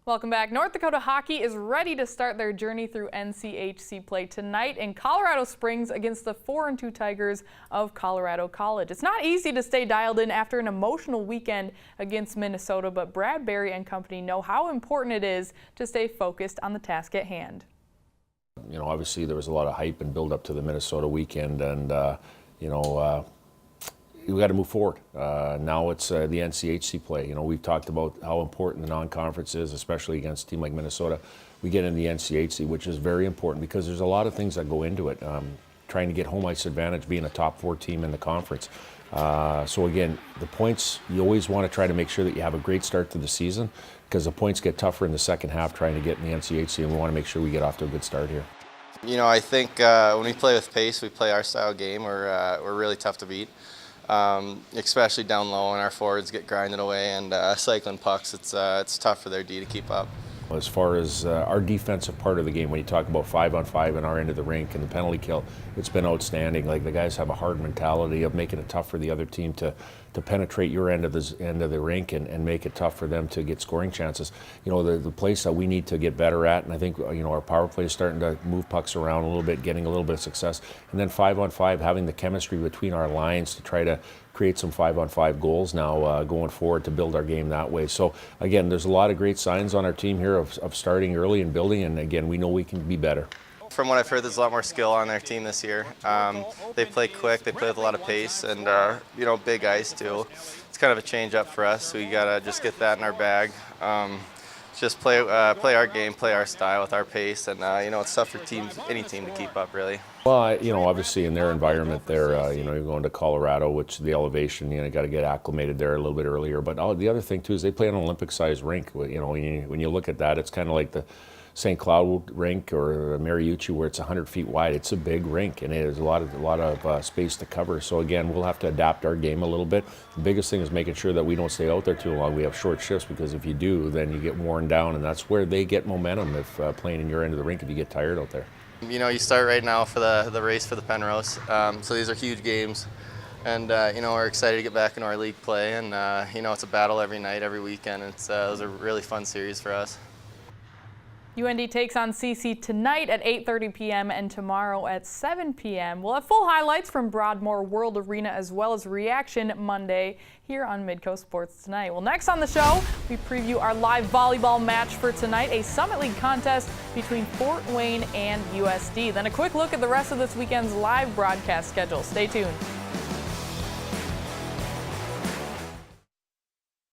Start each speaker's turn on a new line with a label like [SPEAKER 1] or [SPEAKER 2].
[SPEAKER 1] Welcome back. North Dakota hockey is ready to start their journey through NCHC play tonight in Colorado Springs against the 4-2 Tigers of Colorado College. It's not easy to stay dialed in after an emotional weekend against Minnesota, but Brad Berry and company know how important it is to stay focused on the task at hand.
[SPEAKER 2] You know, obviously there was a lot of hype and build up to the Minnesota weekend, and we got to move forward. Now it's the NCHC play. You know, we've talked about how important the non-conference is, especially against a team like Minnesota. We get in the NCHC, which is very important because there's a lot of things that go into it. Trying to get home ice advantage, being a top 4 team in the conference. So again, the points, you always want to try to make sure that you have a great start to the season because the points get tougher in the second half trying to get in the NCHC, and we want to make sure we get off to a good start here.
[SPEAKER 3] You know, I think when we play with pace, we play our style game, we're really tough to beat. Especially down low, and our forwards get grinded away and cycling pucks. It's tough for their D to keep up.
[SPEAKER 2] As far as our defensive part of the game, when you talk about 5-on-5 in our end of the rink and the penalty kill, it's been outstanding. Like, the guys have a hard mentality of making it tough for the other team to penetrate your end of the rink and make it tough for them to get scoring chances. You know, the place that we need to get better at, and I think, you know, our power play is starting to move pucks around a little bit, getting a little bit of success. And then 5-on-5, having the chemistry between our lines to try to create some 5-on-5 goals now going forward to build our game that way. So again, there's a lot of great signs on our team here of starting early and building, and again, we know we can be better.
[SPEAKER 3] From what I've heard, there's a lot more skill on their team this year. They play quick, they play with a lot of pace, and you know, big ice too. It's kind of a change up for us, so we gotta just get that in our bag. Just play our game, play our style with our pace, and you know, it's tough for any team to keep up, really.
[SPEAKER 2] Well, you know, obviously in their environment there, you know, you're going to Colorado, which the elevation, you know, got to get acclimated there a little bit earlier. But the other thing too is they play on an Olympic-sized rink. You know, when you look at that, it's kind of like the St. Cloud rink or Mariucci, where it's 100 feet wide. It's a big rink, and it has a lot of space to cover. So again, we'll have to adapt our game a little bit. The biggest thing is making sure that we don't stay out there too long. We have short shifts, because if you do, then you get worn down, and that's where they get momentum if playing in your end of the rink if you get tired out there.
[SPEAKER 3] You know, you start right now for the race for the Penrose. So these are huge games, and you know, we're excited to get back into our league play, and you know, it's a battle every night, every weekend. It's those are really fun series for us.
[SPEAKER 1] UND takes on CC tonight at 8:30 p.m. and tomorrow at 7 p.m. We'll have full highlights from Broadmoor World Arena as well as reaction Monday here on Midco Sports Tonight. Well, next on the show, we preview our live volleyball match for tonight, a Summit League contest between Fort Wayne and USD. Then a quick look at the rest of this weekend's live broadcast schedule. Stay tuned.